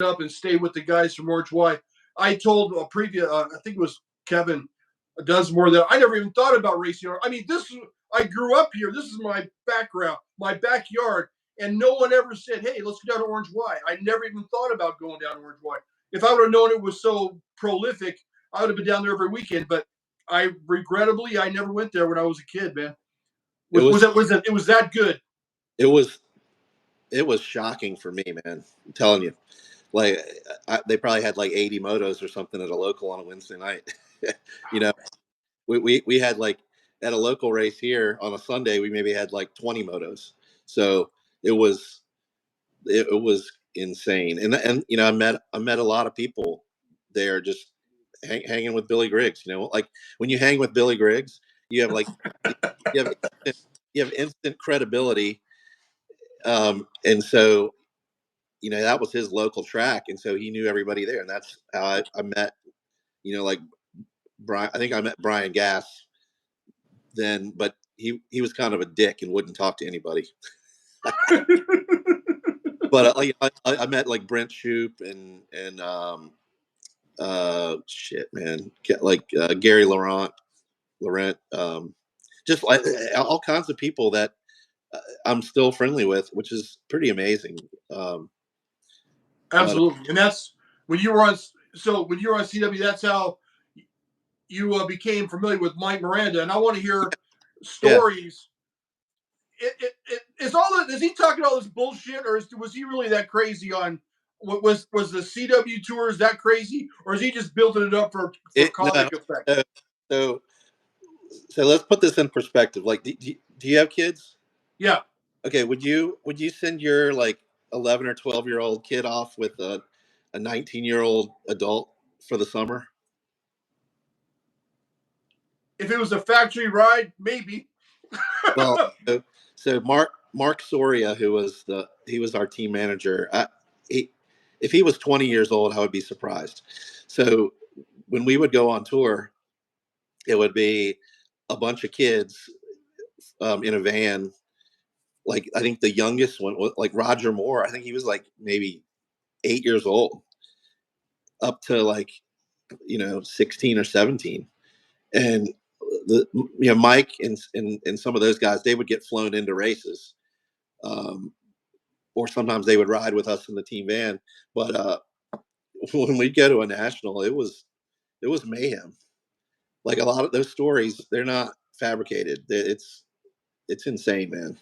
up and stay with the guys from Orange Y. I told a previous, I think it was Kevin, does more than I never even thought about racing. I mean, I grew up here. This is my background, my backyard, and no one ever said, "Hey, let's go down to Orange Y." I never even thought about going down to Orange Y. If I would have known it was so prolific, I would have been down there every weekend. But I regrettably, I never went there when I was a kid, man. It was that good? It was shocking for me, man. I'm telling you. Like they probably had like 80 motos or something at a local on a Wednesday night. You know, we had like at a local race here on a Sunday, we maybe had like 20 motos. So it was insane. And you know, I met a lot of people there just hanging with Billy Griggs. You know, like when you hang with Billy Griggs, you have like you have instant credibility. And so, you know, that was his local track, and so he knew everybody there, and that's how I met, you know, like Brian. I think I met Brian Gass then, but he was kind of a dick and wouldn't talk to anybody. But I met like Brent Shoup and shit, man, like Gary Laurent, just like all kinds of people that I'm still friendly with, which is pretty amazing. Absolutely, and that's when you were on. So when you were on CW, that's how you became familiar with Mike Miranda. And I want to hear stories. Is all that? Is he talking all this bullshit, or was he really that crazy on? What was the CW tours that crazy, or is he just building it up for comic effect? So let's put this in perspective. Like, do you have kids? Yeah. Okay. Would you send your like 11 or 12-year-old kid off with a 19-year-old adult for the summer? If it was a factory ride, maybe. Well, so Mark Soria, who was our team manager, if he was 20 years old, I would be surprised. So when we would go on tour, it would be a bunch of kids in a van. Like, I think the youngest one was like Roger Moore. I think he was like maybe 8 years old, up to like, you know, 16 or 17. And Mike and some of those guys, they would get flown into races. Or sometimes they would ride with us in the team van. But when we go to a national, it was mayhem. Like, a lot of those stories, they're not fabricated. It's insane, man.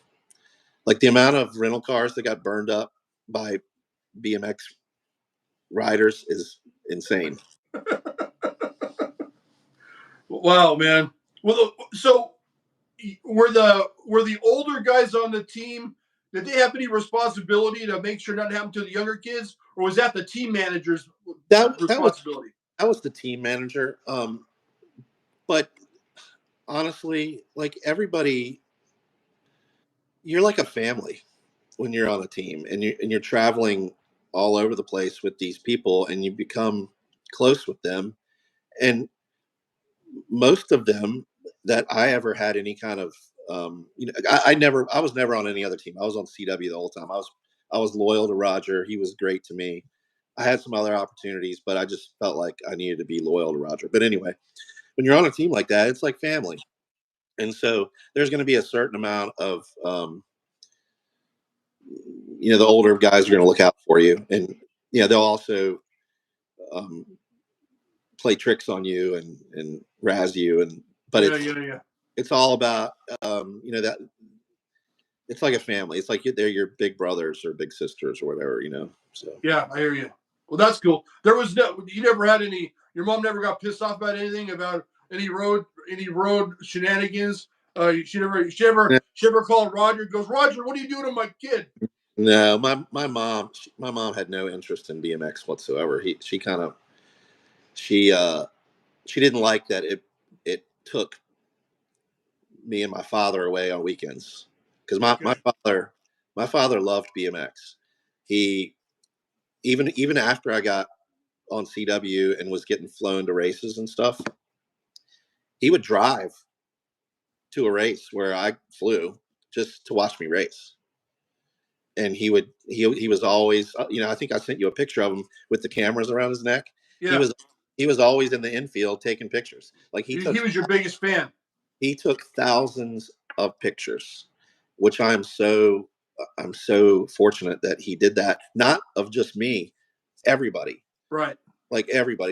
Like, the amount of rental cars that got burned up by BMX riders is insane. Wow, man. Well, so were the older guys on the team? Did they have any responsibility to make sure nothing happened to the younger kids, or was that the team manager's responsibility? That was the team manager. But honestly, like, everybody, you're like a family when you're on a team, and you're traveling all over the place with these people, and you become close with them. And most of them that I ever had any kind of, you know, I was never on any other team. I was on CW the whole time. I was loyal to Roger. He was great to me. I had some other opportunities, but I just felt like I needed to be loyal to Roger. But anyway, when you're on a team like that, it's like family. And so there's going to be a certain amount of, you know, the older guys are going to look out for you, and they'll also play tricks on you and razz you, but it's all about, you know, that it's like a family. It's like they're your big brothers or big sisters or whatever, you know. So yeah, I hear you. Well, that's cool. You never had any. Your mom never got pissed off about anything, about any road shenanigans. She ever called Roger and goes, "Roger, what are you doing to my kid?" No, my mom had no interest in BMX whatsoever. She didn't like that it took me and my father away on weekends, because my father loved BMX. He even after I got on CW and was getting flown to races and stuff, he would drive to a race where I flew just to watch me race. and he was always, I think I sent you a picture of him with the cameras around his neck. Yeah. He was always in the infield taking pictures. Like He was your biggest fan. He took thousands of pictures, which I'm so fortunate that he did that. Not of just me, everybody. Right. Like everybody.